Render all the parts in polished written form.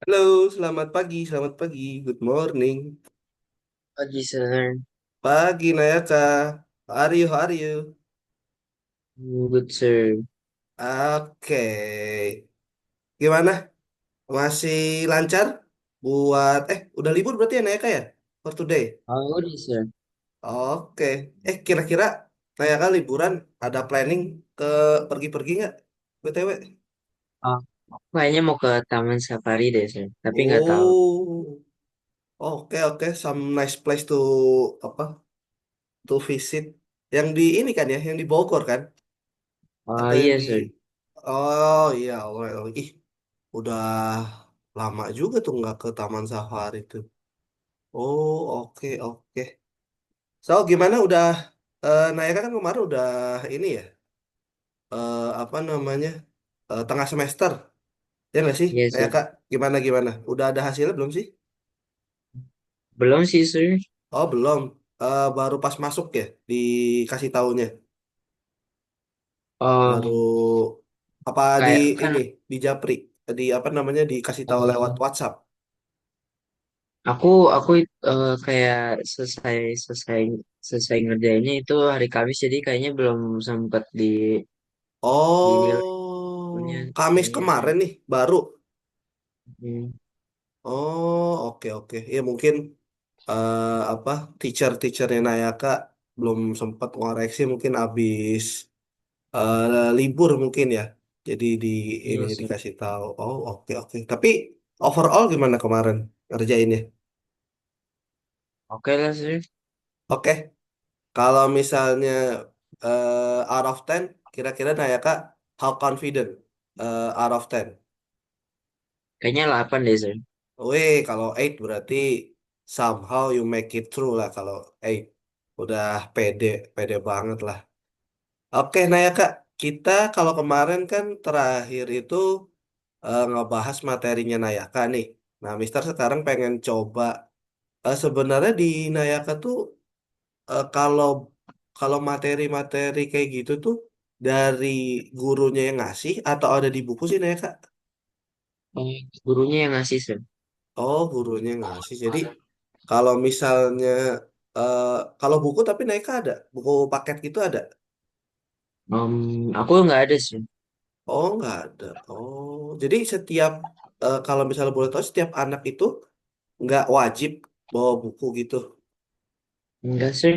Halo, selamat pagi, good morning. Pagi, sir. Pagi Nayaka, how are you? Good, sir. Oke, gimana? Masih lancar? Udah libur berarti ya Nayaka ya? For today? Oh, udah, sir. Oke, kira-kira Nayaka liburan ada planning ke pergi-pergi nggak? BTW? Oh, aku kayaknya mau ke Taman Safari deh, sir. Tapi nggak tahu. Oh, oke, some nice place to apa? To visit. Yang di ini kan ya, yang di Bogor kan? Oh, Atau yang iya, di sir. Oh iya, ih udah lama juga tuh nggak ke Taman Safari tuh. Oh oke. So gimana udah Nayaka kan kemarin udah ini ya apa namanya tengah semester ya nggak sih Iya, sir. Nayaka gimana? Udah ada hasilnya belum sih? Belum sih, sir. Oh belum. Baru pas masuk ya dikasih taunya. Baru Oh, apa di kayak kan ini di Japri di apa namanya dikasih tahu lewat oh, WhatsApp. aku kayak selesai selesai selesai ngerjainnya itu hari Kamis, jadi kayaknya belum sempet dinilai punya Oh, Kamis kayaknya, sir. kemarin nih baru. Hmm, Oh, oke. Ya mungkin apa teachernya Nayaka belum sempat ngoreksi mungkin habis libur mungkin ya. Jadi ini iya, sir. dikasih tahu. Oh, oke. Tapi overall gimana kemarin ngerjainnya? Oke lah, sir. Oke, kalau misalnya out of 10, kira-kira Nayaka how confident out of 10? Kayaknya 8 deh, sir. Wih, kalau 8 berarti somehow you make it through lah kalau 8. Udah pede, pede banget lah. Oke, nah ya Kak, kita kalau kemarin kan terakhir itu ngebahas materinya Nayaka nih. Nah, Mister sekarang pengen coba. Sebenarnya di Nayaka tuh kalau kalau materi-materi kayak gitu tuh dari gurunya yang ngasih atau ada di buku sih Nayaka? Gurunya yang ngasih, sir. Oh, gurunya yang ngasih. Jadi kalau misalnya eh kalau buku tapi naik ada, buku paket gitu ada. Aku nggak ada, sih. Oh nggak ada. Oh jadi setiap kalau misalnya boleh tahu setiap anak itu nggak wajib bawa buku gitu. Enggak, sih.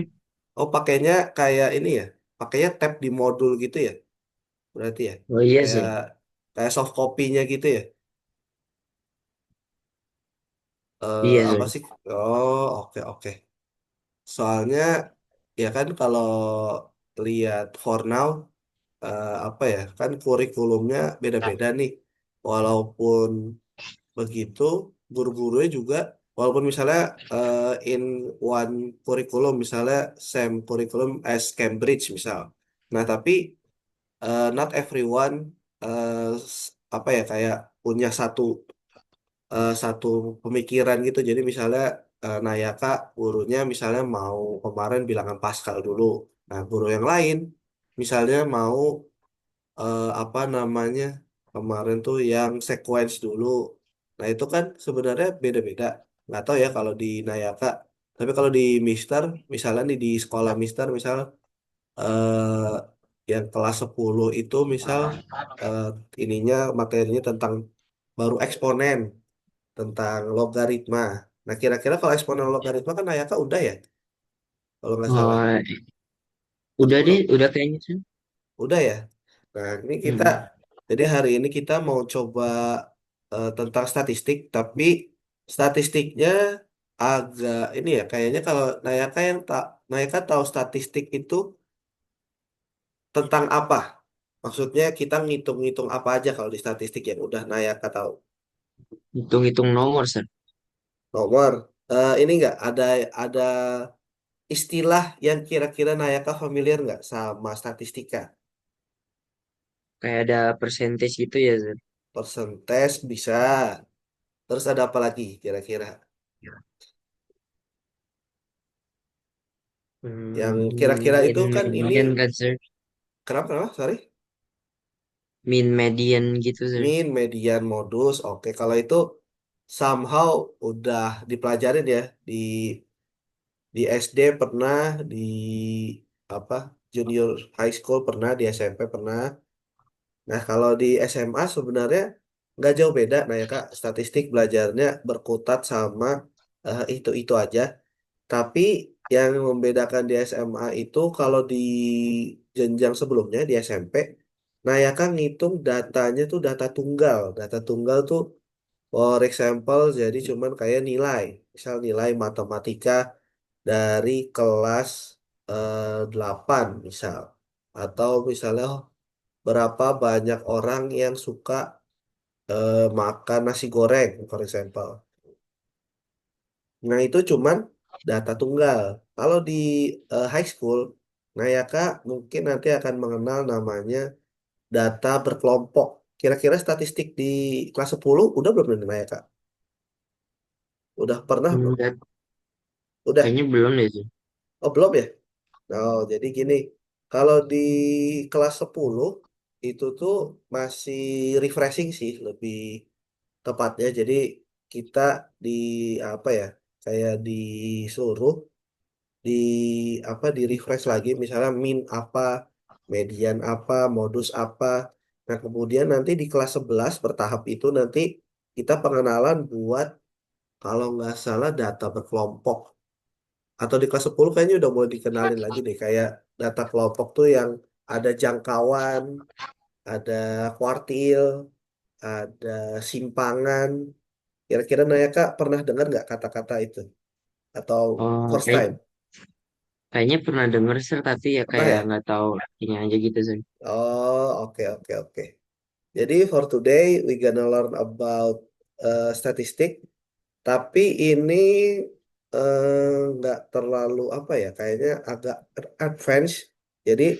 Oh pakainya kayak ini ya, pakainya tab di modul gitu ya, berarti ya, Oh iya, kayak sih. kayak soft copy-nya gitu ya. Iya, Apa sih. sih? Oh oke. Soalnya ya kan kalau lihat for now apa ya kan kurikulumnya beda-beda nih walaupun begitu guru-gurunya juga walaupun misalnya in one kurikulum misalnya same kurikulum as Cambridge misal nah tapi not everyone apa ya kayak punya satu pemikiran gitu jadi misalnya Nayaka gurunya misalnya mau kemarin bilangan Pascal dulu nah guru yang lain misalnya mau apa namanya kemarin tuh yang sequence dulu. Nah itu kan sebenarnya beda-beda. Nggak tahu ya kalau di Nayaka. Tapi kalau di Mister, misalnya nih di sekolah Mister, misal eh, yang kelas 10 itu misal eh, ininya materinya tentang baru eksponen, tentang logaritma. Nah kira-kira kalau eksponen logaritma kan Nayaka udah ya, kalau nggak salah. Oh, Atau udah deh, belum? udah kayaknya, sih. Udah ya. Nah, ini kita Mm-mm. jadi hari ini kita mau coba tentang statistik, tapi statistiknya agak ini ya, kayaknya kalau Nayaka yang tak Nayaka tahu statistik itu tentang apa? Maksudnya kita ngitung-ngitung apa aja kalau di statistik yang udah Nayaka tahu. Hitung-hitung nomor, sir. Nomor, ini enggak ada istilah yang kira-kira Nayaka familiar nggak sama statistika? Kayak ada percentage gitu ya, sir. Persentase bisa. Terus ada apa lagi kira-kira? Yang kira-kira itu kan ini Median kan, sir. kenapa? Sorry. Mean median gitu, sir. Min, median, modus. Oke, kalau itu somehow udah dipelajarin ya di SD pernah, di apa junior high school pernah, di SMP pernah. Nah, kalau di SMA sebenarnya nggak jauh beda. Nah ya Kak, statistik belajarnya berkutat sama itu-itu aja. Tapi yang membedakan di SMA itu kalau di jenjang sebelumnya di SMP, nah ya kan ngitung datanya tuh data tunggal. Data tunggal tuh for example jadi cuman kayak nilai. Misal nilai matematika dari kelas 8 misal. Atau misalnya berapa banyak orang yang suka makan nasi goreng, for example. Nah, itu cuman data tunggal. Kalau di high school, nah ya Kak, mungkin nanti akan mengenal namanya data berkelompok. Kira-kira statistik di kelas 10 udah belum nih ya Kak? Udah pernah belum? Enggak, Udah. kayaknya belum deh sih. Oh, belum ya? Oh, jadi gini. Kalau di kelas 10 itu tuh masih refreshing sih, lebih tepatnya. Jadi kita di apa ya? Kayak disuruh di di refresh lagi misalnya min apa, median apa, modus apa. Nah, kemudian nanti di kelas 11 bertahap itu nanti kita pengenalan buat kalau nggak salah data berkelompok. Atau di kelas 10 kayaknya udah mulai dikenalin lagi deh kayak data kelompok tuh yang ada jangkauan, ada kuartil, ada simpangan. Kira-kira Naya Kak pernah dengar nggak kata-kata itu? Atau Oh, first time? kayaknya pernah denger sih, tapi ya Pernah kayak ya? nggak tahu artinya aja gitu sih. Oh, oke, oke, oke. Jadi for today we gonna learn about statistik, tapi ini nggak terlalu apa ya, kayaknya agak advance. Jadi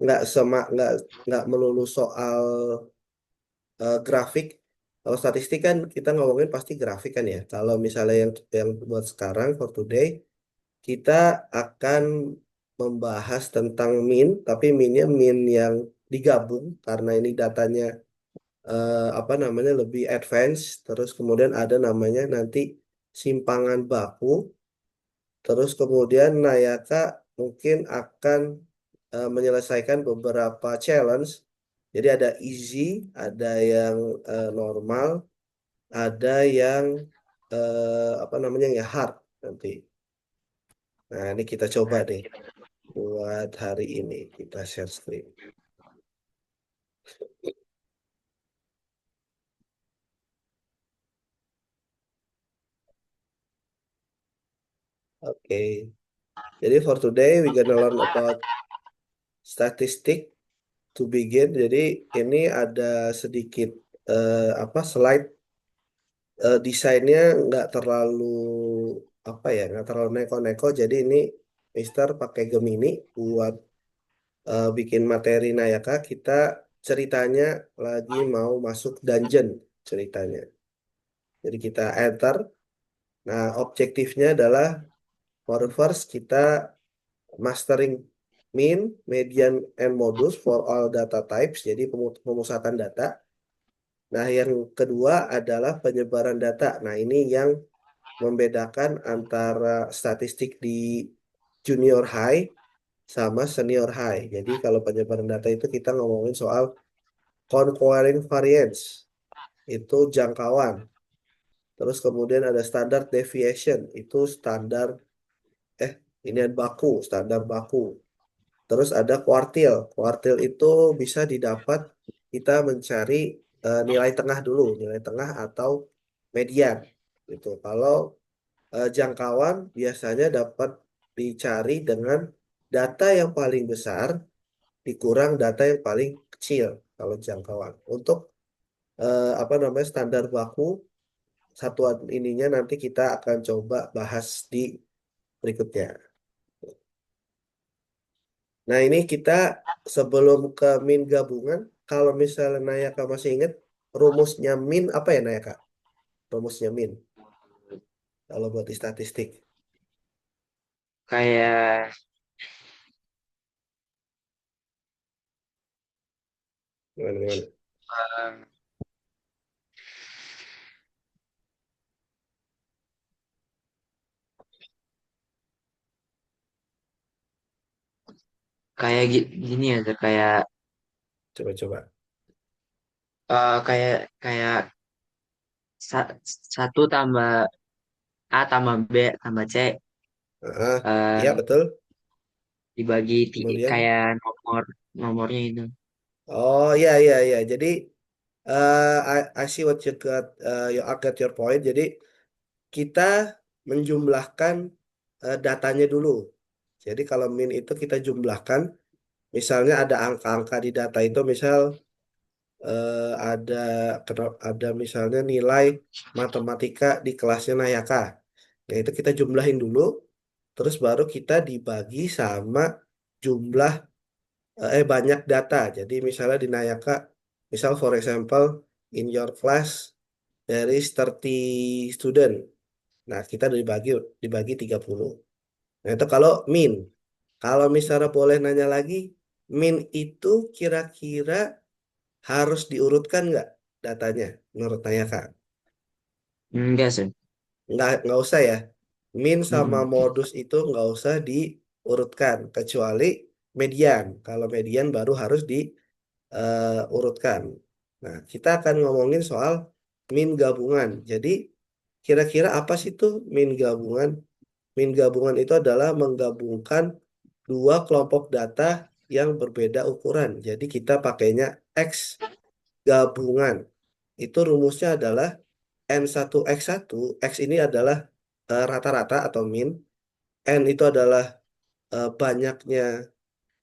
nggak melulu soal grafik. Kalau statistik kan kita ngomongin pasti grafik kan ya. Kalau misalnya yang buat sekarang for today kita akan membahas tentang min, tapi minnya min yang digabung karena ini datanya apa namanya lebih advance. Terus kemudian ada namanya nanti simpangan baku. Terus kemudian Nayaka mungkin akan menyelesaikan beberapa challenge. Jadi ada easy, ada yang normal, ada yang apa namanya ya hard nanti. Nah, ini kita coba deh buat hari ini. Kita share screen. Oke. Jadi for today we gonna learn about statistic to begin. Jadi ini ada sedikit apa slide desainnya nggak terlalu apa ya nggak terlalu neko-neko. Jadi ini Mister pakai Gemini buat bikin materi Nayaka. Kita ceritanya lagi mau masuk dungeon ceritanya. Jadi kita enter. Nah, objektifnya adalah for first kita mastering mean, median, and modus for all data types. Jadi pemusatan data. Nah, yang kedua adalah penyebaran data. Nah, ini yang membedakan antara statistik di junior high sama senior high. Jadi, kalau penyebaran data itu kita ngomongin soal conquering variance. Itu jangkauan. Terus kemudian ada standard deviation. Itu standar, eh, ini ada baku, standar baku. Terus ada kuartil. Kuartil itu bisa didapat kita mencari nilai tengah dulu, nilai tengah atau median. Gitu. Kalau jangkauan biasanya dapat dicari dengan data yang paling besar dikurang data yang paling kecil kalau jangkauan. Untuk apa namanya standar baku satuan ininya nanti kita akan coba bahas di berikutnya. Nah, ini kita sebelum ke min gabungan, kalau misalnya Nayaka masih ingat, rumusnya min apa ya Nayaka? Rumusnya min, kalau buat di statistik. Kayak Gimana, gimana? eh, kayak gini ya, Sir. Kayak Coba-coba. kayak kayak sa- satu tambah A tambah B tambah C Heeh. Iya eh, betul. dibagi Kemudian, kayak nomornya itu. oh iya iya iya. Jadi I see what you got, I got your point. Jadi kita menjumlahkan datanya dulu. Jadi kalau min itu kita jumlahkan, misalnya ada angka-angka di data itu, misal ada ada misalnya nilai matematika di kelasnya Nayaka. Nah, itu kita jumlahin dulu, terus baru kita dibagi sama jumlah banyak data. Jadi misalnya di Nayaka, misal for example in your class there is 30 student. Nah, kita dibagi dibagi 30. Nah, itu kalau min. Kalau misalnya boleh nanya lagi, min itu kira-kira harus diurutkan nggak datanya menurut Nayaka? Enggak sih. Nggak usah ya. Min sama Mm-mm. modus itu nggak usah diurutkan, kecuali median. Kalau median baru harus diurutkan. Nah, kita akan ngomongin soal min gabungan. Jadi, kira-kira apa sih itu min gabungan? Min gabungan itu adalah menggabungkan dua kelompok data yang berbeda ukuran. Jadi, kita pakainya X gabungan. Itu rumusnya adalah N1 X1. X ini adalah rata-rata atau min. N itu adalah banyaknya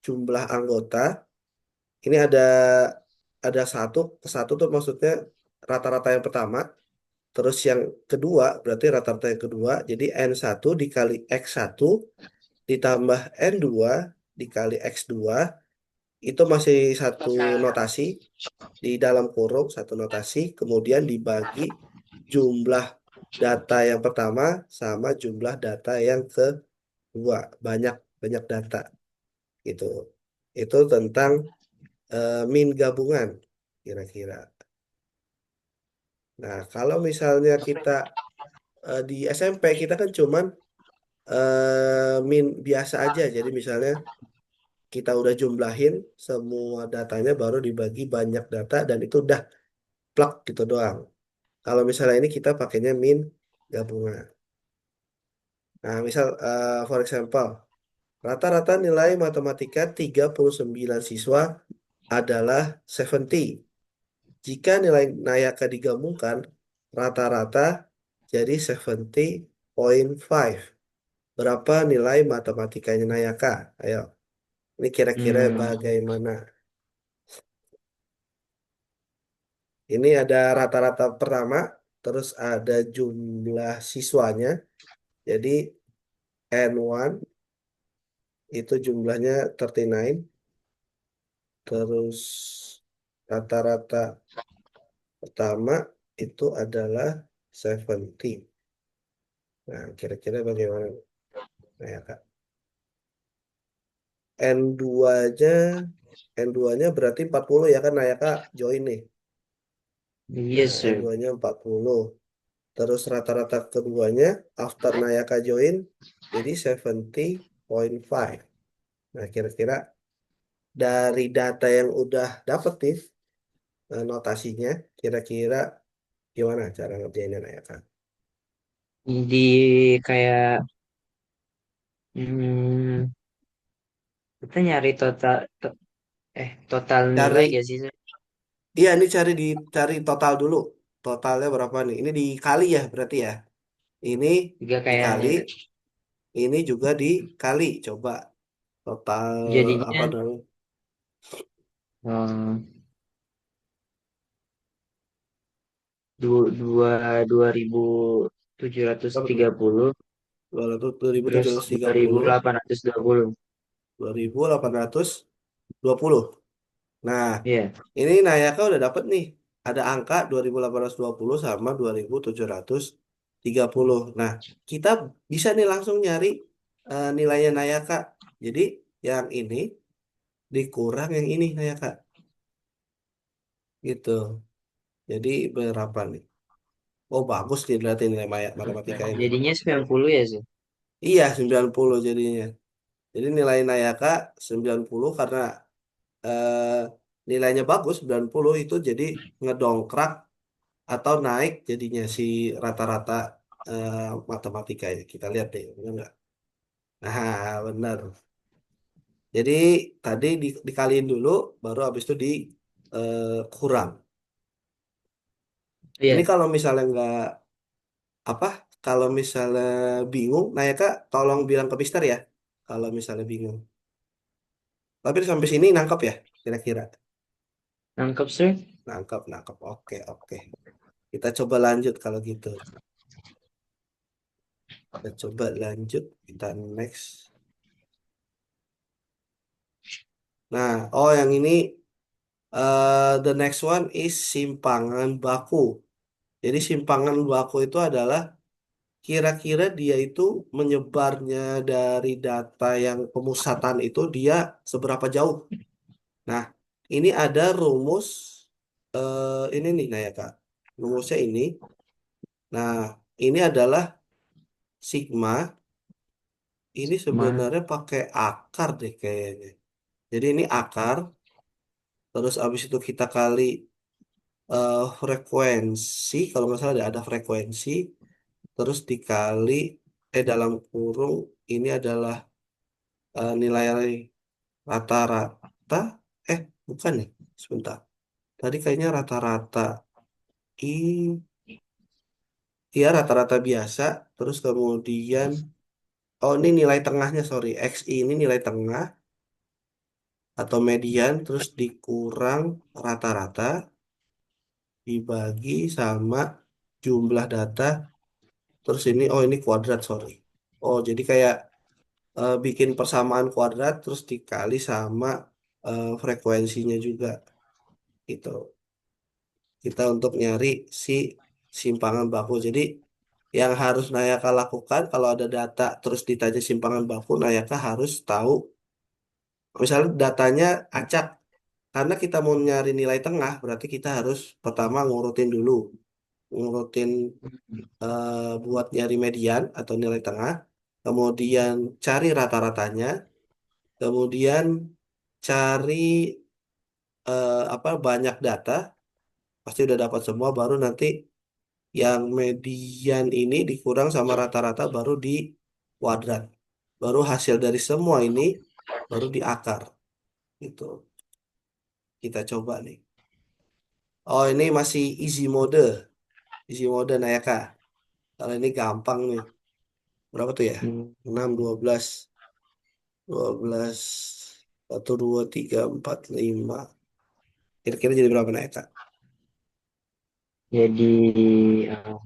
jumlah anggota. Ini ada satu, satu tuh maksudnya rata-rata yang pertama. Terus yang kedua berarti rata-rata yang kedua. Jadi N1 dikali X1 ditambah N2 dikali X2 itu masih satu notasi di dalam kurung satu notasi. Kemudian dibagi jumlah data yang pertama sama jumlah data yang kedua. Banyak banyak data gitu. Itu tentang min gabungan kira-kira. Nah, kalau misalnya kita di SMP kita kan cuman min biasa aja. Jadi misalnya kita udah jumlahin semua datanya baru dibagi banyak data dan itu udah plak gitu doang. Kalau misalnya ini kita pakainya min gabungan. Nah, misal for example, rata-rata nilai matematika 39 siswa adalah 70. Jika nilai Nayaka digabungkan, rata-rata jadi 70,5. Berapa nilai matematikanya Nayaka? Ayo, ini kira-kira Hmm, bagaimana? Ini ada rata-rata pertama, terus ada jumlah siswanya. Jadi N1 itu jumlahnya 39, terus rata-rata pertama itu adalah 70. Nah, kira-kira bagaimana Nayaka? N2-nya N2-nya berarti 40 ya kan Nayaka join nih. iya Nah, sih. N2-nya 40. Terus rata-rata keduanya after Nayaka join jadi 70,5. Nah, kira-kira dari data yang udah dapet nih notasinya, kira-kira gimana cara ngerjainnya Nayaka? Di kayak hmm, kita nyari total nilai Cari, gak sih, Sir? iya ini dicari total dulu. Totalnya berapa nih? Ini dikali ya berarti ya. Ini Juga kayak dikali, ini juga dikali. Coba total apa jadinya dong? eh, dua ribu 730 terus 2730, 2820. 2820. Nah, Iya. ini Nayaka udah dapet nih. Ada angka 2820 sama 2730. Nah, kita bisa nih langsung nyari nilainya Nayaka. Jadi, yang ini dikurang yang ini Nayaka. Gitu. Jadi, berapa nih? Oh, bagus nih berarti nilai matematika ini. Jadinya 90 ya sih. Iya, 90 jadinya. Jadi nilai Nayaka 90 karena eh, nilainya bagus 90 itu jadi ngedongkrak atau naik jadinya si rata-rata eh, matematika ya. Kita lihat deh, benar nggak? Nah, benar. Jadi tadi dikaliin dulu, baru habis itu dikurang. Ini Iya, kalau misalnya nggak apa, kalau misalnya bingung, nah ya Kak, tolong bilang ke Mister ya. Kalau misalnya bingung. Tapi sampai sini nangkep ya, kira-kira. nangkep sir. Nangkep, nangkep. Oke, oke. Kita coba lanjut kalau gitu. Kita coba lanjut, kita next. Nah, oh yang ini, the next one is simpangan baku. Jadi simpangan baku itu adalah kira-kira dia itu menyebarnya dari data yang pemusatan itu dia seberapa jauh. Nah, ini ada rumus ini nih, nah ya Kak. Rumusnya ini. Nah, ini adalah sigma. Ini Ma, sebenarnya pakai akar deh kayaknya. Jadi ini akar, terus abis itu kita kali frekuensi, kalau nggak salah ada frekuensi, terus dikali dalam kurung ini adalah nilai rata-rata. Bukan nih, sebentar. Tadi kayaknya rata-rata i, iya rata-rata biasa, terus kemudian, oh ini nilai tengahnya, sorry, XI ini nilai tengah atau median, terus dikurang rata-rata, dibagi sama jumlah data, terus ini, oh ini kuadrat, sorry. Oh, jadi kayak bikin persamaan kuadrat, terus dikali sama frekuensinya juga, gitu. Kita untuk nyari si simpangan baku. Jadi yang harus Nayaka lakukan kalau ada data terus ditanya simpangan baku, Nayaka harus tahu misalnya datanya acak. Karena kita mau nyari nilai tengah, berarti kita harus pertama ngurutin dulu, ngurutin buat nyari median atau nilai tengah, kemudian cari rata-ratanya, kemudian cari apa banyak data, pasti udah dapat semua, baru nanti yang median ini dikurang sama rata-rata baru di kuadrat. Baru hasil dari semua ini baru diakar. Gitu. Kita coba nih. Oh, ini masih easy mode. Easy mode nah ya Kak. Kalau ini gampang nih. Berapa tuh ya? hmm, 6, 12, 12, 1, 2, 3, 4, 5. Kira-kira jadi berapa nah ya Kak? jadi eh,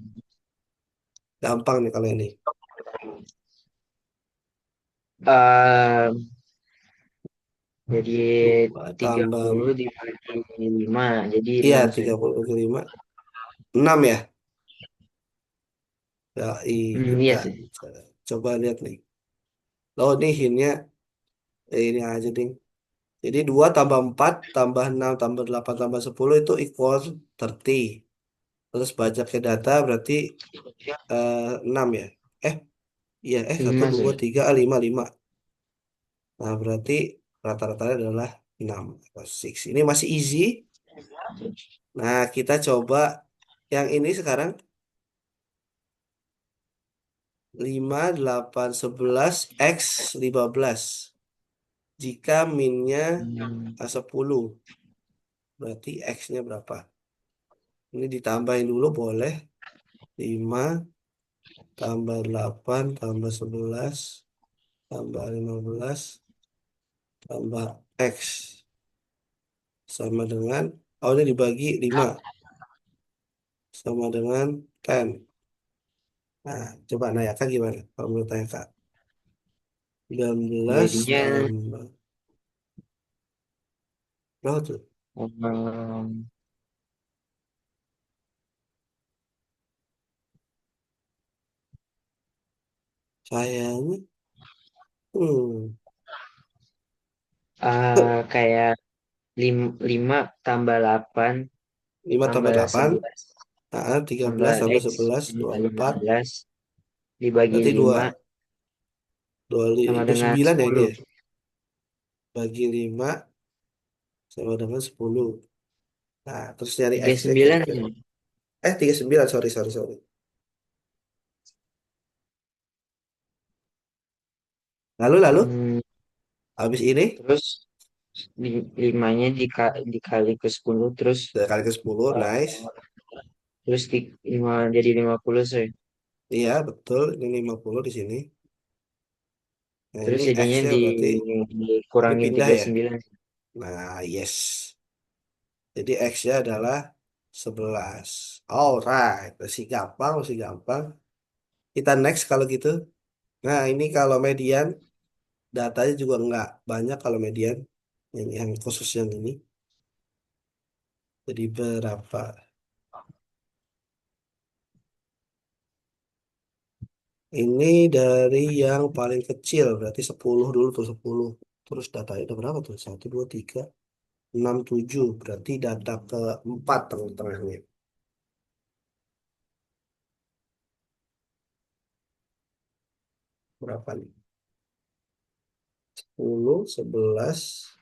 Gampang nih kalau ini. eh, jadi 2 tiga tambah, puluh dibagi 5 jadi iya 6 sir. 35. 6 ya? Ya, kita Iya sih. coba lihat nih. Oh, ini hintnya ini aja ding. Jadi 2 tambah 4 tambah 6 tambah 8 tambah 10 itu equal 30. Terus baca ke data berarti 6 ya. Eh, iya, 1, 5 2, sir. 3, 5, 5. Nah, berarti rata-ratanya adalah 6 atau 6. Ini masih easy. Nah, kita coba yang ini sekarang 5, 8, 11, X 15. Jika minnya Hmm, 10, berarti X-nya berapa? Ini ditambahin dulu boleh. 5 tambah 8 tambah 11 tambah 15 tambah X sama dengan, oh ini dibagi 5 sama dengan 10. Nah, coba Naya Kak gimana? Kalau menurut Naya Kak. 19 jadinya tambah, berapa tuh? em, Kayaknya, hmm, kayak 5 tambah 8 5 tambah tambah 8, 11 nah, 13 tambah tambah X 11, jadi 24, 15 dibagi berarti 5 2. sama Dua dengan sembilan ya ini 10. ya. Bagi 5 sama dengan 10. Nah, terus nyari Tiga X-nya sembilan kira-kira. ya. 39, sorry, sorry, sorry. Lalu, Hmm, habis ini, terus limanya dikali ke 10 terus dari kali ke 10, eh, nice. terus jadi 50 sih. Iya, betul. Ini 50 di sini. Nah, Terus ini jadinya X-nya berarti, tapi dikurangin pindah tiga ya. sembilan. Nah, yes. Jadi X-nya adalah 11. Alright, masih gampang, masih gampang. Kita next kalau gitu. Nah, ini kalau median, datanya juga nggak banyak kalau median. Yang khusus yang ini. Jadi berapa? Ini dari yang paling kecil, berarti 10 dulu tuh 10. Terus datanya udah berapa tuh? Satu, 2, 3, 6, 7. Berarti data keempat tengah-tengahnya. Berapa nih? 10, 11.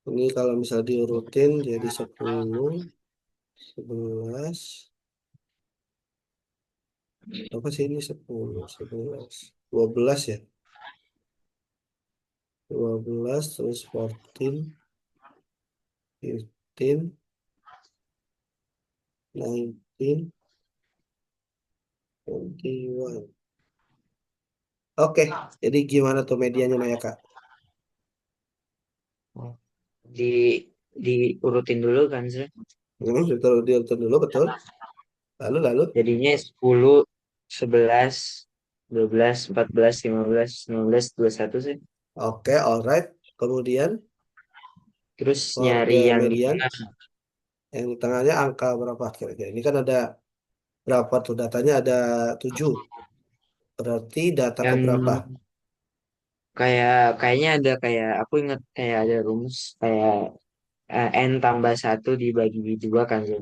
Ini kalau misalnya diurutin jadi 10, 11. Apa sih ini 10, 11, 12 ya? 12 terus 14, 15, 19, 21. Oke, jadi gimana tuh medianya Naya Kak? Oh, di diurutin dulu kan sih. Diurutin dulu betul. Lalu. Jadinya 10, 11, 12, 14, 15, 16, 21 sih. Oke, alright. Kemudian Terus for nyari the yang di median, tengah. yang di tengahnya angka berapa kira-kira? Ini kan ada berapa tuh datanya ada 7. Berarti data ke Yang berapa? kayaknya ada kayak aku ingat kayak ada rumus kayak n tambah satu dibagi dua kan sih.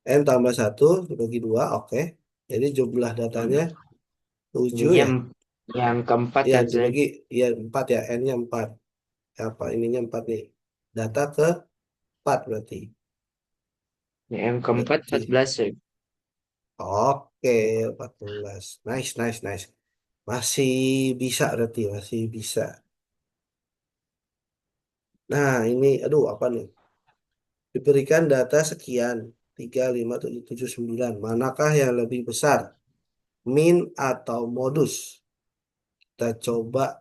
N tambah 1 dibagi 2, oke. Jadi jumlah datanya 7 Ininya ya. yang keempat Ya, kan sih. dibagi, ya 4 ya, N-nya 4. Apa, ininya 4 nih. Data ke 4 berarti. Yang keempat Berarti, 14 sih. oke, 14. Nice, nice, nice. Masih bisa berarti, masih bisa. Nah, ini, aduh, apa nih? Diberikan data sekian, 3, 5, 7, 7, 9. Manakah yang lebih besar? Min atau modus? Kita coba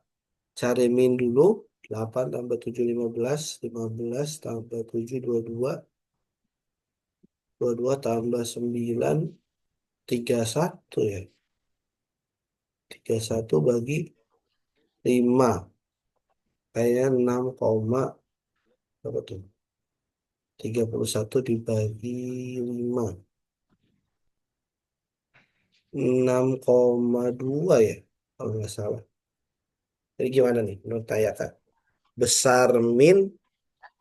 cari min dulu. 8 tambah 7, 15. 15 tambah 7, 22. 22 tambah 9, 31 ya. 31 bagi 5. Kayaknya 6, berapa tuh? 31 dibagi 5. 6,2 ya, kalau nggak salah. Jadi gimana nih menurut saya Kak? Besar min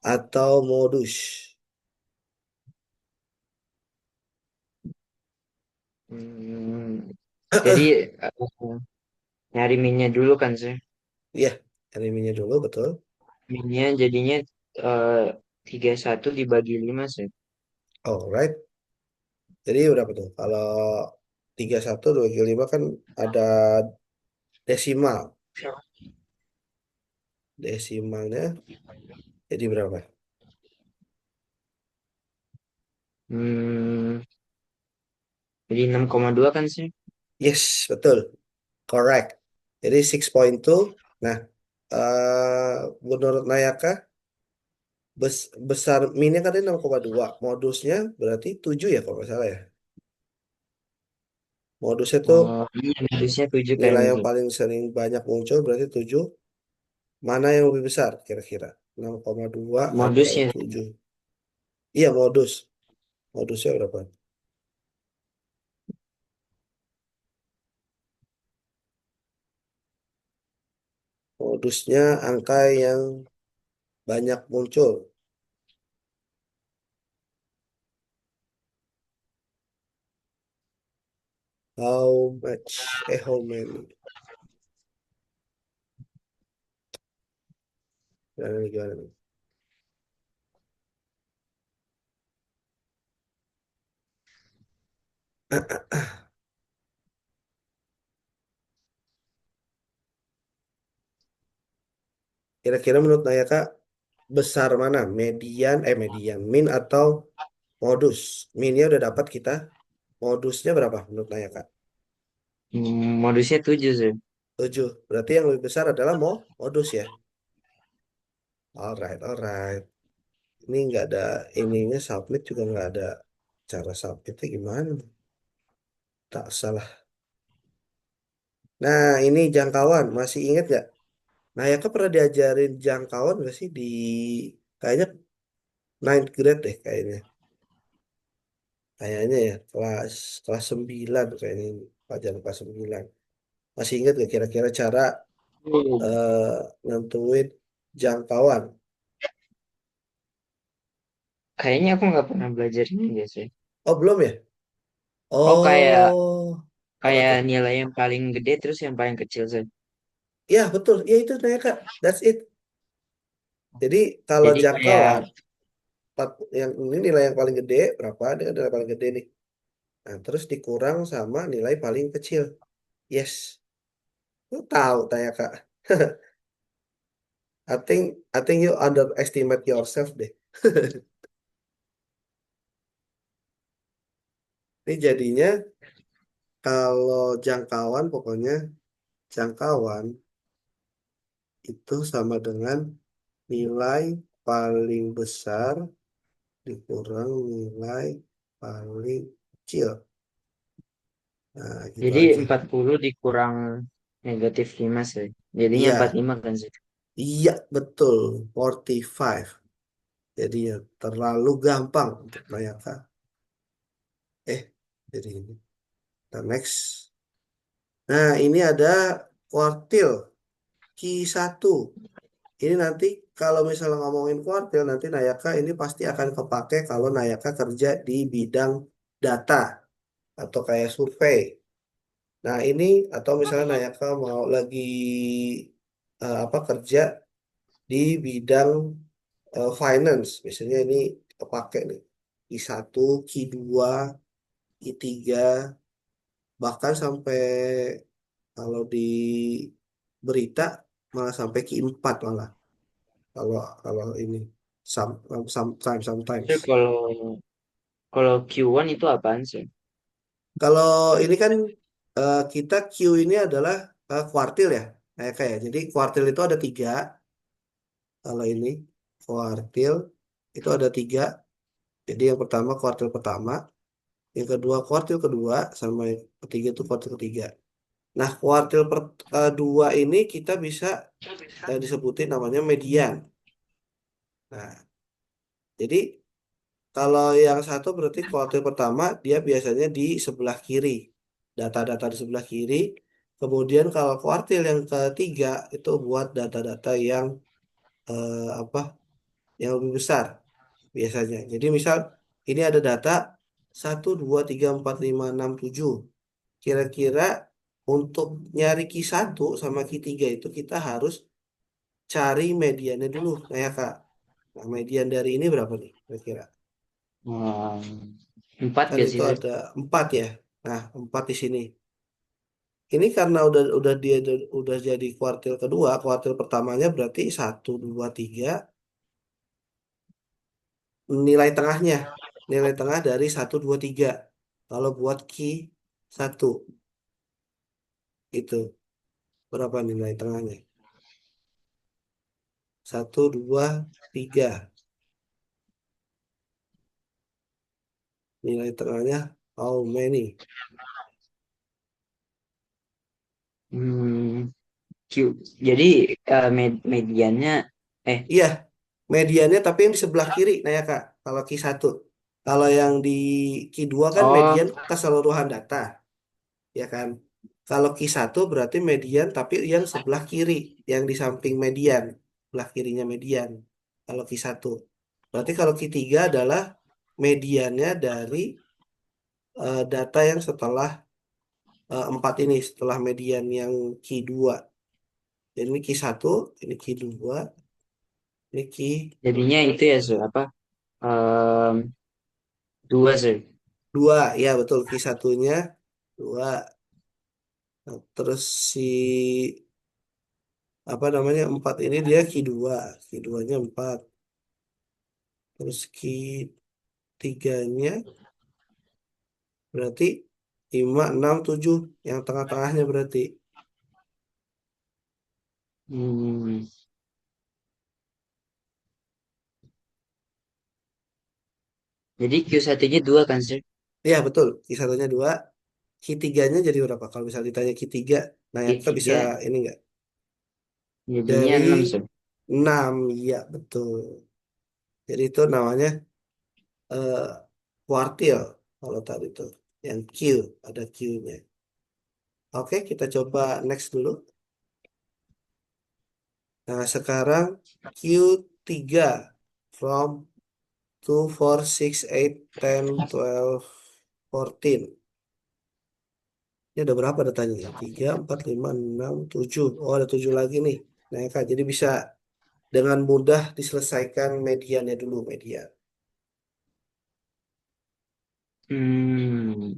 atau modus? Hmm, jadi eh, nyari minnya dulu kan sih. Iya, cari minnya dulu, betul. Minnya jadinya eh, 31 dibagi 5 sih. Alright. Jadi berapa tuh? Kalau 31 dibagi 5 kan ada desimal. Desimalnya jadi berapa? Hmm, jadi 6,2 kan sih. Yes, betul. Correct. Jadi 6.2. Nah, menurut Nayaka, besar minnya kan tadi 6,2. Modusnya berarti 7 ya kalau nggak salah ya. Modusnya tuh Oh iya, harusnya 7 nilai kayaknya yang sih. paling sering banyak muncul berarti 7. Mana yang lebih besar kira-kira? 6,2 atau Modusnya sih. 7? Iya, modus. Modusnya berapa? Modusnya angka yang banyak muncul. How much? How many? Gimana nih? Kira-kira menurut Naya Kak, besar mana? Median, min atau modus? Minnya udah dapat kita. Modusnya berapa menurut Naya Kak? Modusnya 7 sih. 7. Berarti yang lebih besar adalah modus ya. Alright, alright. Ini nggak ada ininya submit juga nggak ada cara submitnya gimana? Tak salah. Nah, ini jangkauan. Masih ingat nggak? Nah, ya kan pernah diajarin jangkauan nggak sih di kayaknya ninth grade deh kayaknya. Kayaknya ya kelas kelas 9 kayaknya ini. Pelajaran kelas 9. Masih ingat nggak kira-kira cara eh, nentuin jangkauan? Kayaknya aku nggak pernah belajar ini deh sih. Oh, belum ya? Oh, kayak Oh, apa kayak tuh? nilai yang paling gede terus yang paling kecil sih. Ya, betul. Ya itu Naya Kak. That's it. Jadi kalau Jadi kayak jangkauan yang ini nilai yang paling gede berapa? Ini kan nilai paling gede nih. Nah, terus dikurang sama nilai paling kecil. Yes. Lu tahu Tanya Kak. I think you underestimate yourself deh. Ini jadinya kalau jangkauan pokoknya jangkauan itu sama dengan nilai paling besar dikurang nilai paling kecil. Nah, gitu jadi aja. 40 dikurang negatif 5 sih. Jadinya Iya, 45 kan sih. iya betul. 45. Jadi ya terlalu gampang untuk menanyakan. Eh, jadi ini. Nah, next. Nah, ini ada kuartil Q1. Ini nanti kalau misalnya ngomongin kuartil, nanti Nayaka ini pasti akan kepake kalau Nayaka kerja di bidang data atau kayak survei. Nah, ini atau misalnya Nayaka mau lagi apa kerja di bidang finance. Misalnya ini kepake nih. Q1, Q2, Q3, bahkan sampai kalau di berita malah sampai Q4 malah. Kalau kalau ini sometimes. Terus kalau Q1 itu apaan sih? Kalau ini kan kita Q ini adalah kuartil ya, kayak jadi kuartil itu ada tiga. Kalau ini kuartil itu ada tiga. Jadi yang pertama kuartil pertama, yang kedua kuartil kedua, sama yang ketiga itu kuartil ketiga. Nah kuartil dua ini kita bisa disebutin namanya median. Nah jadi kalau yang satu berarti kuartil pertama dia biasanya di sebelah kiri. Data-data di sebelah kiri. Kemudian kalau kuartil yang ketiga itu buat data-data yang apa? Yang lebih besar biasanya. Jadi misal ini ada data 1, 2, 3, 4, 5, 6, 7. Kira-kira untuk nyari Q1 sama Q3 itu kita harus cari mediannya dulu. Nah ya Kak. Nah, median dari ini berapa nih kira-kira? Hmm, 4 Kan gak itu sih sih? ada 4 ya. Nah, 4 di sini. Ini karena udah dia udah jadi kuartil kedua, kuartil pertamanya berarti 1, 2, 3 nilai tengahnya. Nilai tengah dari 1, 2, 3. Kalau buat Q1 itu berapa nilai tengahnya? 1, 2, 3. Nilai tengahnya how many? Hmm, Q. Jadi mediannya eh Iya, mediannya tapi yang di sebelah kiri, nah ya Kak, kalau Q1. Kalau yang di Q2 kan oh median keseluruhan data. Ya kan? Kalau Q1 berarti median tapi yang sebelah kiri, yang di samping median, sebelah kirinya median. Kalau Q1. Berarti kalau Q3 adalah mediannya dari data yang setelah empat ini setelah median yang Q2. Jadi ini Q1, ini Q2, ini Jadinya itu ya, Sir, apa? Em, dua, Sir. Q2. Ya betul, Q1-nya 2. Nah, terus si apa namanya 4 ini dia Q2, Q2-nya 4. Terus Q3-nya berarti 5, 6, 7. Yang tengah-tengahnya berarti. Hmm. Jadi Q1-nya dua kan, Sir? Iya betul, Q1-nya 2. Q3-nya jadi berapa? Kalau misalnya ditanya Q3, nah ya kita bisa Q3 ini nggak? jadinya Dari 6, Sir. 6, ya betul. Jadi itu namanya eh, kuartil kalau tadi itu. Yang Q, ada Q-nya. Oke, kita coba next dulu. Nah, sekarang Q3 from 2, 4, 6, 8, 10, 12, 14. Ini ada berapa datanya? 3, 4, 5, 6, 7. Oh, ada 7 lagi nih. Nah, ya, Kak, jadi bisa dengan mudah diselesaikan mediannya dulu, median. Hmm.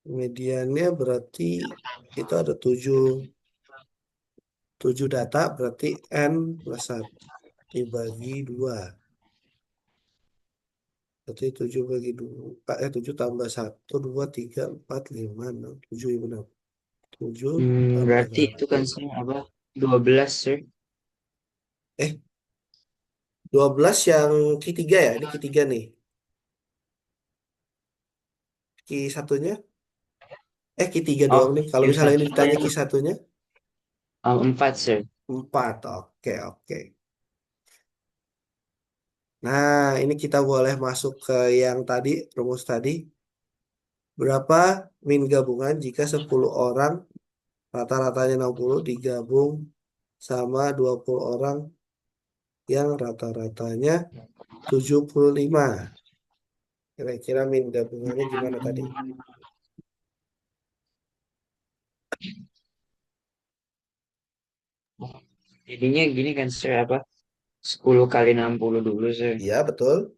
Mediannya berarti itu ada 7, 7 data, berarti N plus 1 dibagi 2. Berarti 7 bagi 2, 7 tambah 1, 2, 3, 4, 5, 6, 7, ya benar. 7 tambah Berarti itu 1. kan, Sir, apa? 12, Sir. 12 yang Q3 ya? Ini Q3 nih. Q1-nya? Q3 Oh, doang nih. Kalau misalnya ini Q1-nya ditanya Q1-nya? 4, Sir. 4. Oke, oke. Nah, ini kita boleh masuk ke yang tadi, rumus tadi. Berapa min gabungan jika 10 orang, rata-ratanya 60 digabung sama 20 orang yang rata-ratanya 75. Kira-kira min gabungannya gimana tadi? Jadinya gini kan, Sir, apa? 10 kali 60 dulu, Sir. Iya, betul.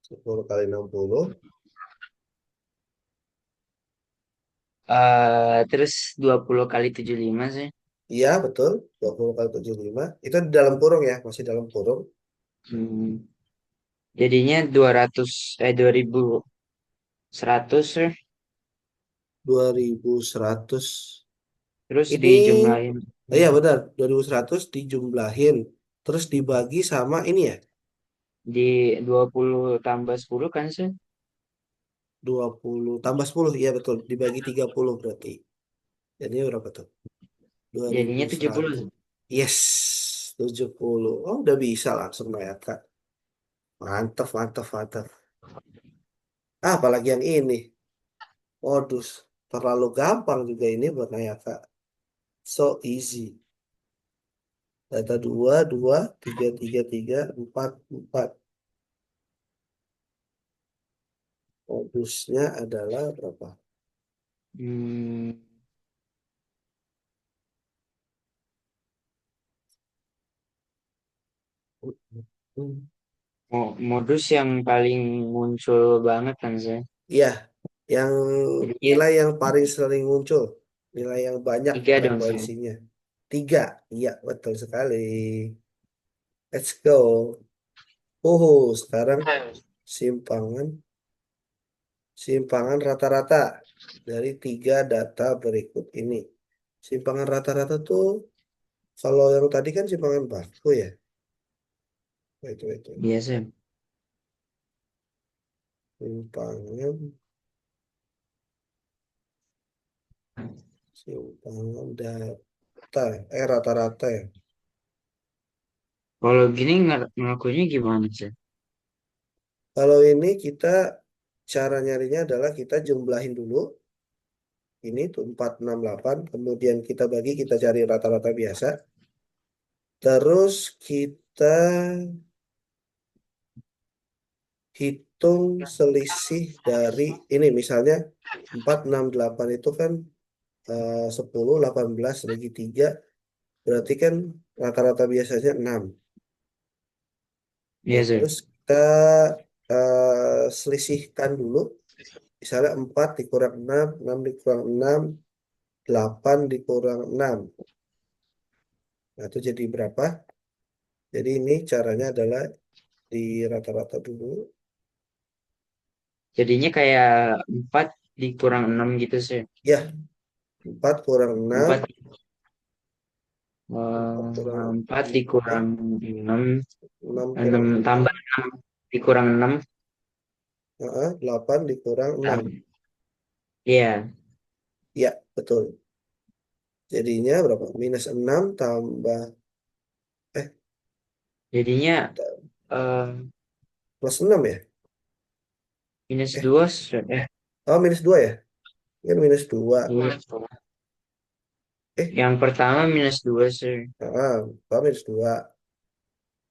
10 kali 60. Terus 20 kali 75, Sir. Iya, betul. 20 kali 75. Itu di dalam kurung ya, masih dalam kurung. Hmm. Jadinya 2100, Sir. 2100. Terus Ini, dijumlahin iya benar, 2100 dijumlahin. Terus dibagi sama ini ya, di 20 tambah 10 kan, Sir? 20 tambah 10. Iya betul, dibagi 30 berarti. Jadi berapa tuh? Dua ribu Jadinya 70, seratus. Sir. Yes, 70. Oh, udah bisa langsung Mbak Eka. Mantap, mantap, mantap. Apalagi yang ini. Modus. Terlalu gampang juga ini buat Nayaka. So easy. Data 2 2 3 3 3 4 4. Modusnya adalah berapa? Hmm. Hmm. Modus yang paling muncul banget kan, Sir? Iya, yang Jadinya nilai yang paling sering muncul. Nilai yang banyak 3 dong, Sir. frekuensinya. 3. Iya, betul sekali. Let's go. Sekarang simpangan simpangan rata-rata dari 3 data berikut ini. Simpangan rata-rata tuh kalau yang tadi kan simpangan baku ya. Itu. Iya, Sir. Simpangan simpangan data. Rata-rata ya. Kalau gini ngelakuinnya gimana, Sir? Kalau ini kita cara nyarinya adalah kita jumlahin dulu. Ini tuh 468. Kemudian kita bagi, kita cari rata-rata biasa. Terus kita hitung selisih dari ini misalnya 4 6 8 itu kan 10, 18 bagi 3 berarti kan rata-rata biasanya 6. Nah, Iya sih. terus kita selisihkan dulu. Misalnya 4 dikurang 6, 6 dikurang 6, 8 dikurang 6. Nah, itu jadi berapa? Jadi ini caranya adalah di rata-rata dulu. Jadinya kayak 4 dikurang 6 gitu sih. Ya, 4 kurang 6, 4 4 kurang 4 4, dikurang 6, 6 6 kurang 6, tambah 6 dikurang 6. 8 dikurang 6. Iya, Ya, betul. Jadinya berapa? Minus 6 tambah, eh, jadinya eh, plus 6 ya? minus Eh, 2. oh minus 2 ya? Ini kan minus 2. Iya. Eh, Yang pertama minus 2 sih. minus 2.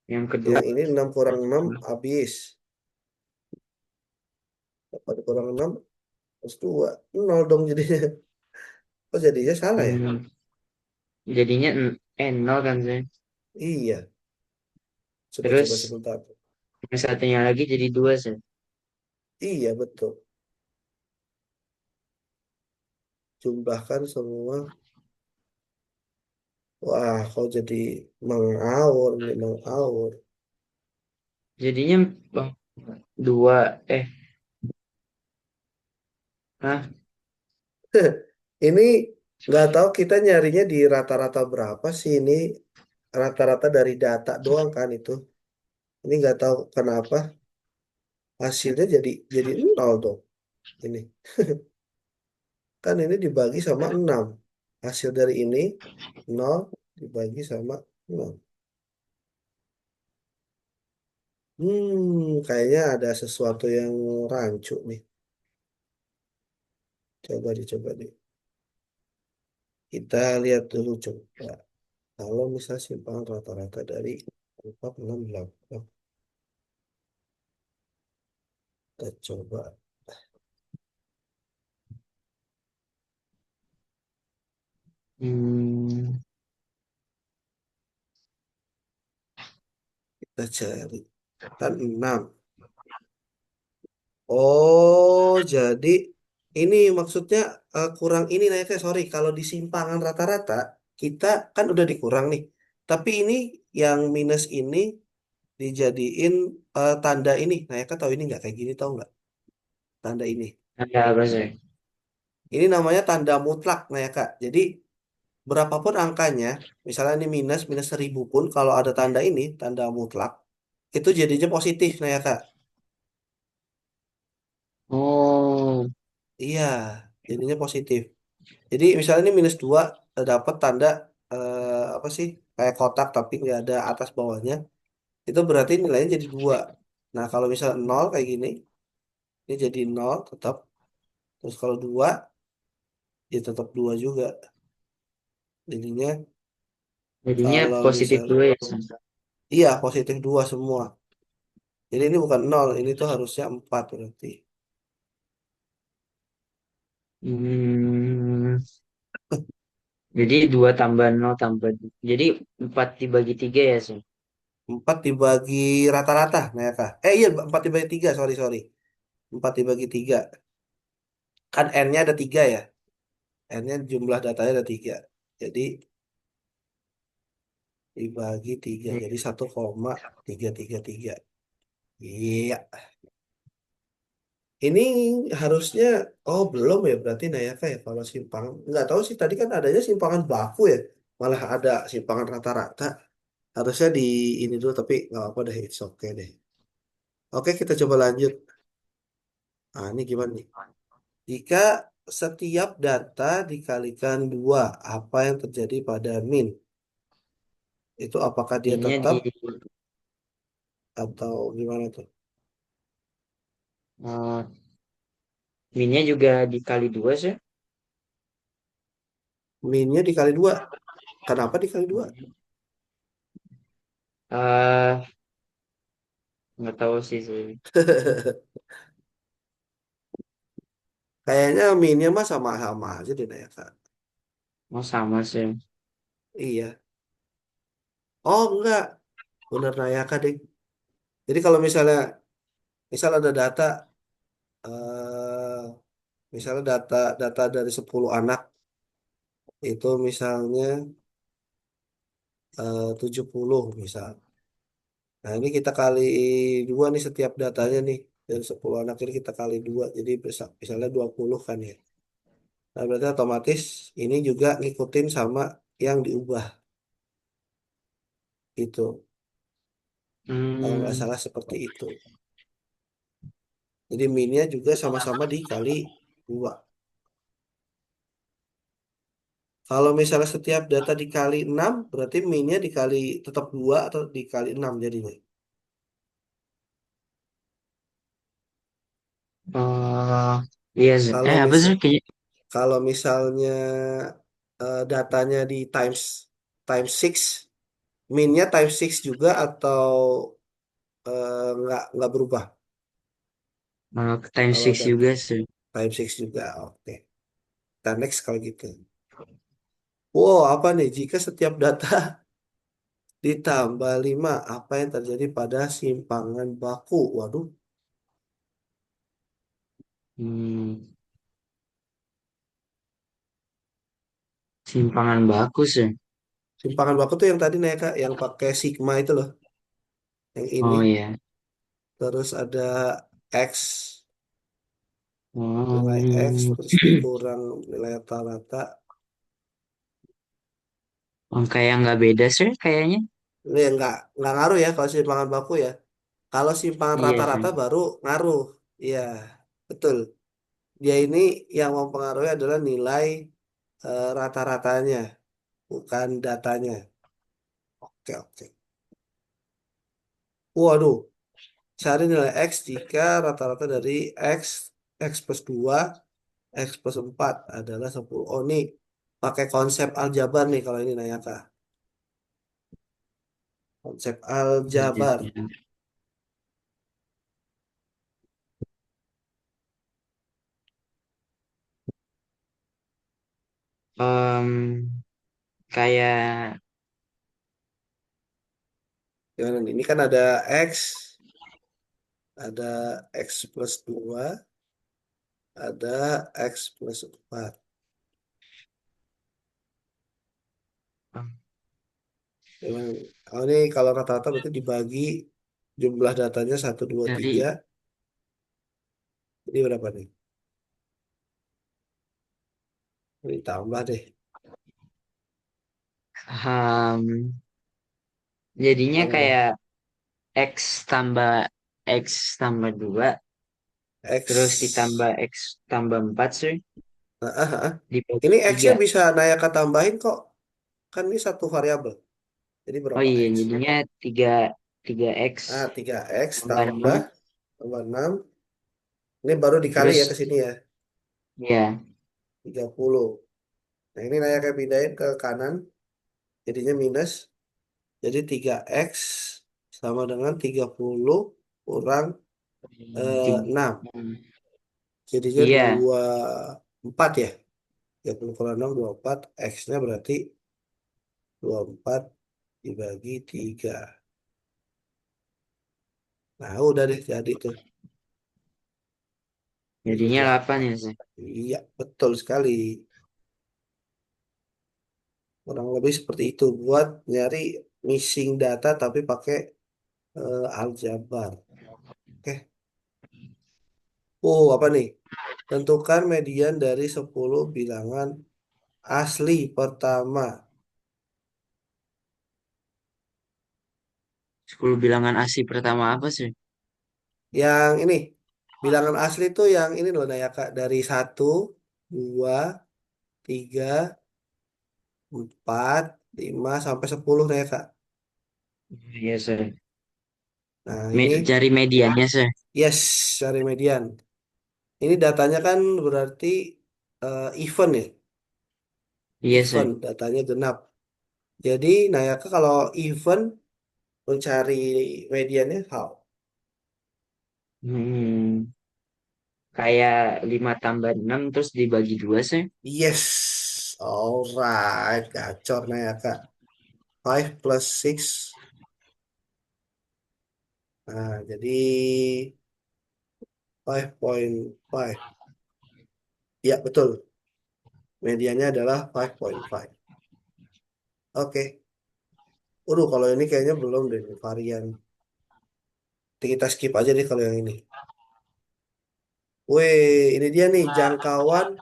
Yang kedua Yang ini 6 kurang 6 habis. 8 kurang 6 plus 2. Nol dong jadinya. Oh jadinya salah ya? hmm, jadinya 0 kan sih. Iya. Coba-coba Terus sebentar. yang satunya lagi jadi 2 sih. Iya betul. Jumlahkan semua. Wah, kok jadi mengawur nih, mengawur. Jadinya oh, 2 ah Ini nggak tahu kita nyarinya di rata-rata berapa sih ini. Rata-rata dari data doang kan itu. Ini nggak tahu kenapa hasilnya jadi nol dong. Ini kan ini dibagi sama 6. Hasil dari ini nol dibagi sama 6. Kayaknya ada sesuatu yang rancu nih. Coba deh. Kita lihat dulu coba. Kalau misal simpangan rata-rata dari 4, 6, 8. Kita coba. hmm, Kita cari. Kan 6. Oh, jadi ini maksudnya kurang ini nah sorry. Kalau di simpangan rata-rata, kita kan udah dikurang nih. Tapi ini yang minus ini dijadiin tanda ini. Nah, ya kan tahu ini nggak kayak gini tahu nggak? Tanda ini. ada apa sih? Ini namanya tanda mutlak, nah ya Kak. Jadi berapapun angkanya, misalnya ini minus minus 1000 pun kalau ada tanda ini, tanda mutlak, itu jadinya positif, nah ya Kak. Oh, Iya, jadinya positif. Jadi misalnya ini minus 2 dapat tanda apa sih? Kayak kotak tapi nggak ada atas bawahnya. Itu berarti nilainya jadi 2. Nah, kalau misalnya 0 kayak gini, ini jadi 0 tetap. Terus kalau 2 ya tetap 2 juga. Jadinya jadinya kalau positif misal 2 ya. iya positif 2 semua. Jadi ini bukan 0, ini tuh harusnya 4 berarti. Hmm, jadi 2 tambah 0 tambah. Jadi 4 dibagi 3 ya sih. 4 dibagi rata-rata, nah ya Kak. Iya 4 dibagi 3, sorry. 4 dibagi 3. Kan N-nya ada 3 ya. N-nya jumlah datanya ada 3. Jadi dibagi 3. Jadi 1,333. Iya. Ini harusnya, oh belum ya berarti Nayaka ya kalau simpangan. Nggak tahu sih tadi kan adanya simpangan baku ya. Malah ada simpangan rata-rata. Harusnya di ini dulu tapi nggak apa deh, it's okay deh. Oke kita coba lanjut. Nah ini gimana nih? Jika setiap data dikalikan 2, apa yang terjadi pada min? Itu apakah dia Minnya tetap di atau gimana tuh? eh, minnya juga dikali 2 sih. Minnya dikali 2. Kenapa dikali 2? Eh nggak tahu sih sih. Kayaknya minnya mah sama-sama aja deh Naya Kak. Oh sama sih. Iya. Oh enggak, bener Naya Kak deh. Jadi kalau misal ada data, eh, misalnya data dari 10 anak itu misalnya 70 misal. Nah ini kita kali dua nih setiap datanya nih. Dari 10 anak ini kita kali dua. Jadi misalnya 20 kan ya. Nah berarti otomatis ini juga ngikutin sama yang diubah. Itu. Kalau nggak Hmm, salah seperti itu. Jadi minnya juga sama-sama dikali dua. Kalau misalnya setiap data dikali 6 berarti minnya dikali tetap 2 atau dikali 6 jadinya. oh iya sih. Kalau Apa misal sih kayak kalau misalnya datanya di times 6, minnya times 6 juga atau nggak berubah? time Kalau six data juga sih. times 6 juga, oke. Kita next kalau gitu. Wow, apa nih? Jika setiap data ditambah 5 apa yang terjadi pada simpangan baku? Waduh, Hmm, simpangan bagus sih. simpangan baku tuh yang tadi nih Kak, yang pakai sigma itu loh, yang ini. Oh iya. Terus ada X, nilai X, Hmm, terus dikurang nilai rata-rata. angka yang nggak beda sih kayaknya. Ini nggak ngaruh ya kalau simpangan baku ya. Kalau simpangan Iya rata-rata sih. baru ngaruh. Iya, betul. Dia ini yang mempengaruhi adalah nilai rata-ratanya, bukan datanya. Oke, oke. Waduh, cari nilai X jika rata-rata dari X, X plus 2, X plus 4 adalah 10. Oh, ini pakai konsep aljabar nih kalau ini nanya Kak. Konsep aljabar. Em, kayak Gimana nih? Ini kan ada X, ada X plus 2, ada X plus 4. Gimana nih? Oh, ini kalau rata-rata berarti dibagi jumlah datanya satu 2 dari 3. Ini berapa nih? Ini tambah deh. em, jadinya Tambah. kayak X tambah X tambah 2 terus X. ditambah X tambah 4 sih Nah, dibagi ini X-nya 3. bisa Nayaka tambahin kok. Kan ini satu variabel. Jadi Oh berapa iya X? jadinya 3 3X Ah, 3X tambah 6 tambah 6. Ini baru dikali ya terus ke sini ya. ya 30. Nah, ini Nayaka pindahin ke kanan. Jadinya minus. Jadi 3X sama dengan 30 kurang tiga, 6. Jadinya iya 24 ya. 30 kurang 6, 24. X-nya berarti 24 dibagi 3. Nah, udah deh jadi tuh. Jadi jadinya 8 8. ya sih. Iya, betul sekali. Kurang lebih seperti itu. Buat nyari missing data tapi pakai aljabar. Oke. Oh, apa nih? Tentukan median dari 10 bilangan asli pertama. 10 bilangan ASI pertama apa sih? Yang ini, bilangan asli tuh yang ini loh, Naya Kak. Dari 1, 2, 3, 4, 5, sampai 10 Naya Kak. Iya sih. Nah, ini, Cari mediannya sih. yes, cari median. Ini datanya kan berarti event ya. Iya Event, sih. datanya genap. Jadi, Naya Kak kalau event mencari mediannya how? Hmm, kayak 5 tambah 6 terus dibagi dua sih. Yes, alright, gacor nah ya Kak. 5 plus 6. Nah, jadi 5.5. Ya, betul. Medianya adalah 5.5. Oke. Waduh, kalau ini kayaknya belum deh varian. Kita skip aja deh kalau yang ini. Weh, ini dia nih jangkauan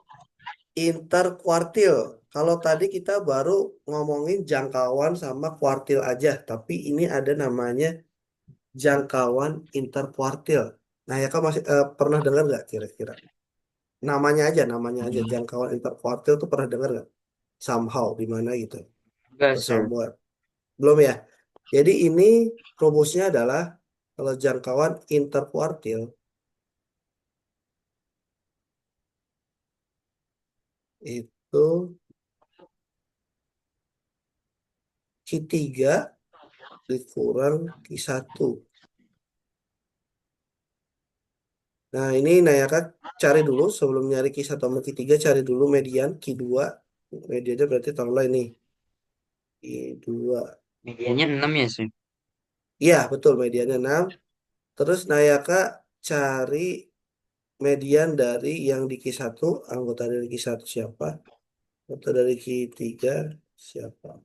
interkuartil. Kalau tadi kita baru ngomongin jangkauan sama kuartil aja, tapi ini ada namanya jangkauan interkuartil. Nah, ya kan masih pernah dengar nggak kira-kira? Namanya aja jangkauan interkuartil tuh pernah dengar nggak? Somehow di mana gitu? Enggak Atau sih. somewhere. Belum ya? Jadi ini rumusnya adalah kalau jangkauan interkuartil itu Q3 dikurang Q1. Nah, ini Naya Kak cari dulu sebelum nyari Q1 sama Q3 cari dulu median Q2. Mediannya berarti taruhlah ini Q2. Medianya 6 ya sih. Iya, betul mediannya 6. Terus Naya Kak cari median dari yang di Q1, anggota dari Q1 siapa? Anggota dari Q3 siapa?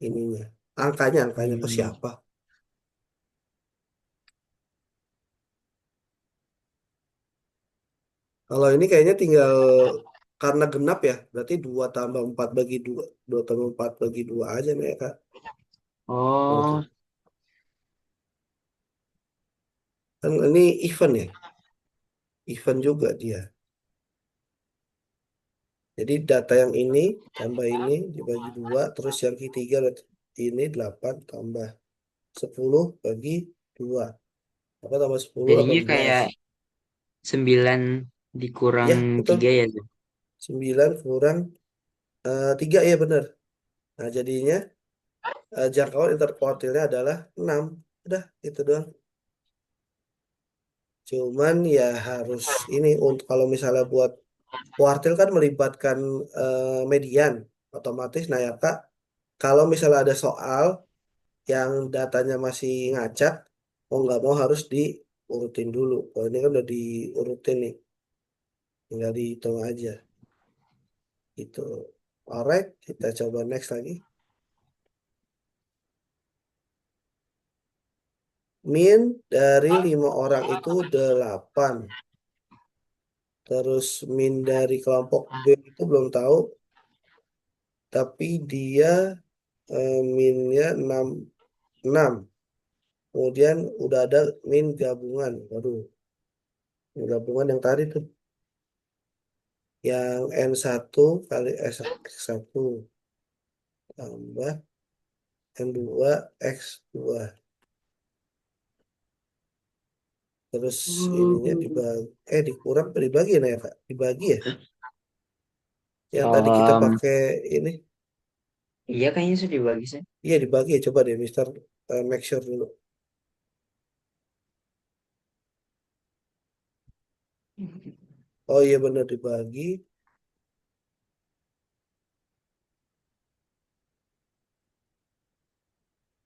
Ininya. Angkanya ke Hmm. siapa? Kalau ini kayaknya tinggal karena genap ya, berarti 2 tambah 4 bagi 2, 2 tambah 4 bagi 2 aja nih ya Kak. Tuh, Oh, tuh. Kan ini event ya, event juga dia. Jadi data yang ini tambah ini dibagi 2, terus yang ketiga berarti ini 8 tambah 10 bagi 2. Apa tambah 10 jadinya 18. kayak 9 dikurang Ya, betul. 3 ya sih. 9 kurang 3 ya benar. Nah, jadinya jangkauan interkuartilnya adalah 6. Udah, itu doang. Cuman ya harus ini untuk kalau misalnya buat kuartil kan melibatkan median otomatis. Nah ya Kak, kalau misalnya ada soal yang datanya masih ngacak, mau nggak mau harus diurutin dulu. Kalau ini kan udah diurutin nih, tinggal dihitung aja. Itu. Alright, kita coba next lagi. Min dari 5 orang itu 8. Terus min dari kelompok B itu belum tahu, tapi dia minnya 6. Kemudian udah ada min gabungan. Waduh, min gabungan yang tadi tuh. Yang N1 kali X1 tambah N2 X2. Terus ininya dibagi. Dikurang apa dibagi nah ya Kak? Dibagi ya? Yang tadi kita Um, pakai ini. iya kayaknya sudah dibagi sih. Iya dibagi ya. Coba deh Mister make sure dulu. Oh iya benar dibagi.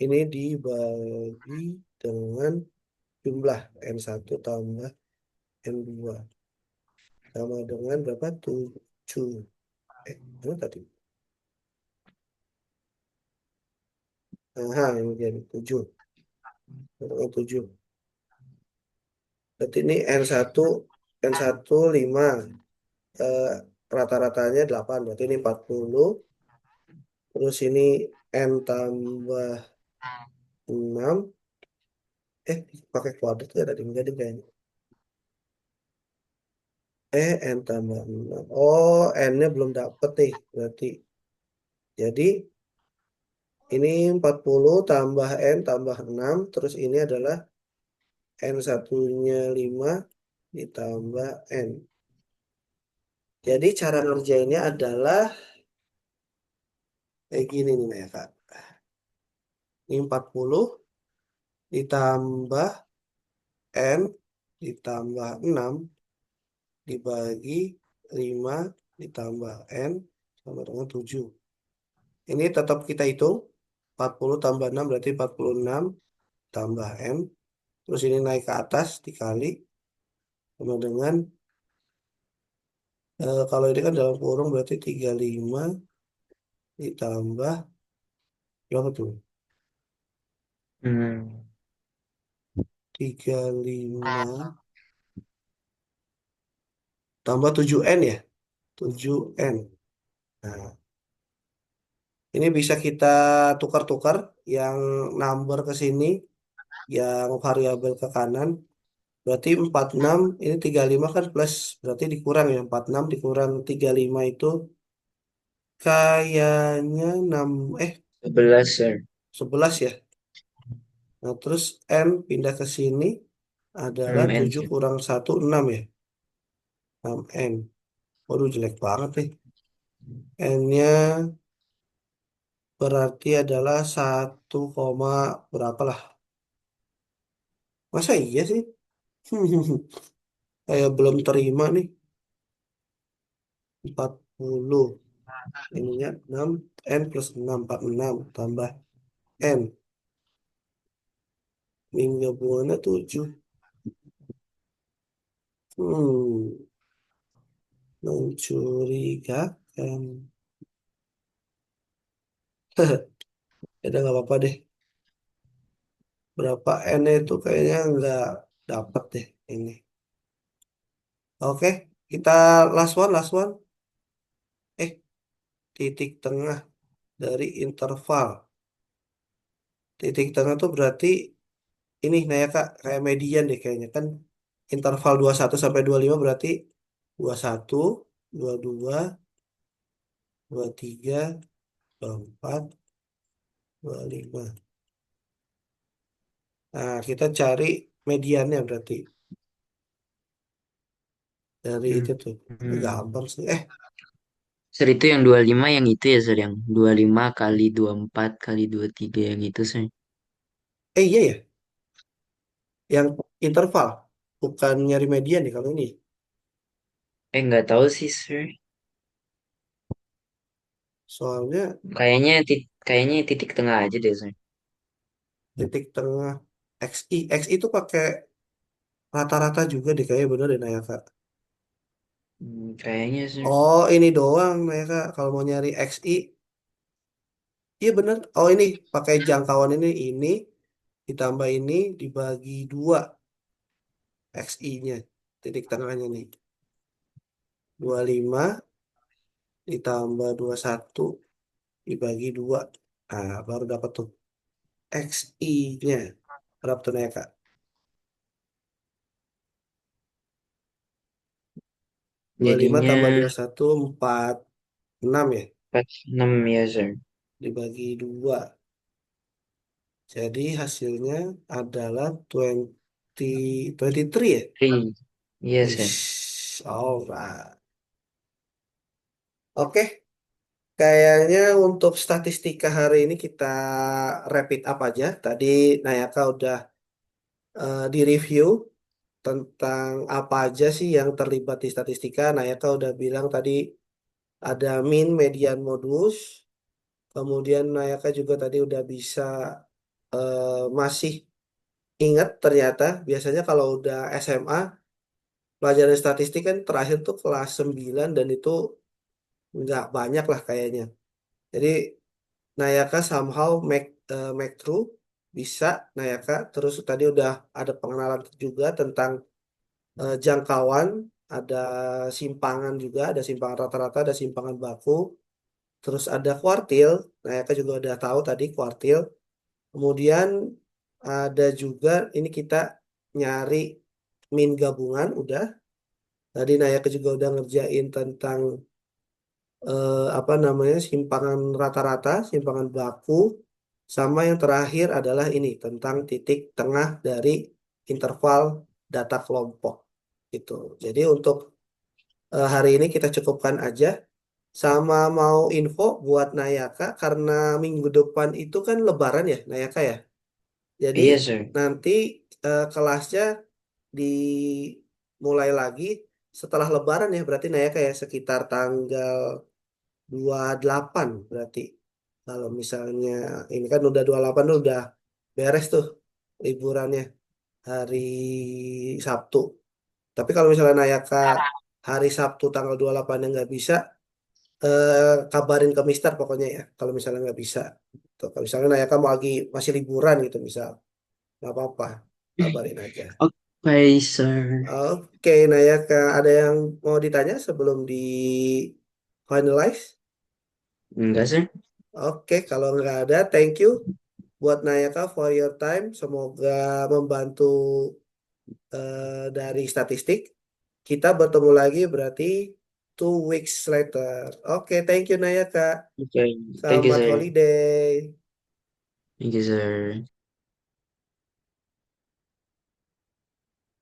Ini dibagi dengan jumlah N1 tambah N2. Sama dengan berapa? 7. Berapa tadi? Aha, ini jadi 7. Berapa 7? Berarti ini N1 5. Eh, rata-ratanya 8. Berarti ini 40. Terus ini N tambah 6. Pakai kuadrat ya tadi menjadi kayaknya. N tambah 6. Oh, N-nya belum dapet nih. Berarti jadi ini 40 tambah N tambah 6. Terus ini adalah N satunya 5 ditambah N. Jadi cara ngerjainnya adalah kayak gini nih ya Kak. Ini 40 ditambah N ditambah 6 dibagi 5 ditambah N sama dengan 7. Ini tetap kita hitung. 40 tambah 6 berarti 46 tambah N. Terus ini naik ke atas dikali sama dengan kalau ini kan dalam kurung berarti 35 ditambah berapa tuh? Hmm. 35 tambah 7N ya? 7N. Nah, ini bisa kita tukar-tukar yang number ke sini, yang variabel ke kanan. Berarti 46 ini 35 kan plus, berarti dikurang ya. 46 dikurang 35 itu kayaknya 6 11 sir. 11 ya. Nah, terus N pindah ke sini adalah 6 N 7 sir. kurang 1 6 ya. 6N. Waduh, jelek banget nih. N-nya berarti adalah 1, berapa lah. Masa iya sih? Kayak belum terima nih. 40. Ininya 6. N plus 6. 46. Tambah N. Min gabungannya 7. Hmm. Mencurigakan. Ya udah nggak apa-apa deh. Berapa N itu kayaknya nggak dapat deh ini. Oke, kita last one, last one. Eh, titik tengah dari interval. Titik tengah tuh berarti ini nah ya Kak, kayak median deh kayaknya kan. Interval 21 sampai 25 berarti 21, 22, 23, 24, 25. Nah, kita cari mediannya berarti dari Hmm. itu tuh. Ini Hmm. gampang sih. Sir itu yang 25 yang itu ya sir, yang 25 kali 24 kali 23 yang itu sir. Iya ya, yang interval. Bukan nyari median nih kalau ini. Nggak tahu sih sir. Soalnya Kayaknya titik tengah aja deh sir. titik tengah XI. XI itu pakai rata-rata juga deh kayaknya bener deh Naya Kak. Kayaknya sir. Oh ini doang Naya Kak. Kalau mau nyari XI. Iya bener. Oh ini pakai jangkauan ini ditambah ini dibagi 2 XI-nya. Titik tengahnya nih. 25 ditambah 21 dibagi 2. Nah baru dapat tuh XI-nya. Berapa tuh Naya Kak? Dua puluh lima Jadinya tambah 21 6 ya. 46 ya sir. Dibagi 2. Jadi hasilnya adalah 23 ya? 3. Iya sir. Ish, alright. Oke, kayaknya untuk statistika hari ini kita wrap it up aja. Tadi Nayaka udah di-review tentang apa aja sih yang terlibat di statistika. Nayaka udah bilang tadi ada mean, median, modus. Kemudian Nayaka juga tadi udah bisa masih ingat ternyata biasanya kalau udah SMA pelajaran statistik kan terakhir tuh kelas 9 dan itu nggak banyak lah kayaknya. Jadi Nayaka somehow make through bisa Nayaka terus tadi udah ada pengenalan juga tentang jangkauan, ada simpangan juga, ada simpangan rata-rata, ada simpangan baku, terus ada kuartil. Nayaka juga udah tahu tadi kuartil. Kemudian ada juga ini kita nyari min gabungan udah. Tadi Nayaka juga udah ngerjain tentang apa namanya simpangan rata-rata, simpangan baku, sama yang terakhir adalah ini tentang titik tengah dari interval data kelompok gitu. Jadi untuk hari ini kita cukupkan aja. Sama mau info buat Nayaka karena minggu depan itu kan Lebaran ya Nayaka ya. Jadi Iya sir. nanti kelasnya dimulai lagi setelah Lebaran ya, berarti Naya kayak sekitar tanggal 28 berarti. Kalau misalnya ini kan udah 28 tuh udah beres tuh liburannya hari Sabtu. Tapi kalau misalnya Nayaka hari Sabtu tanggal 28 yang nggak bisa, kabarin ke Mister pokoknya ya. Kalau misalnya nggak bisa. Tuh, kalau misalnya Nayaka mau lagi masih liburan gitu misal, nggak apa-apa, kabarin aja. Oke, sir. Oke, Nayaka, ada yang mau ditanya sebelum di finalize? Enggak, sir. Oke, kalau nggak ada, thank you buat Nayaka for your time. Semoga membantu dari statistik. Kita bertemu lagi berarti 2 weeks later. Oke, thank you Nayaka. Oke, thank you, Selamat sir. holiday. Thank you, sir.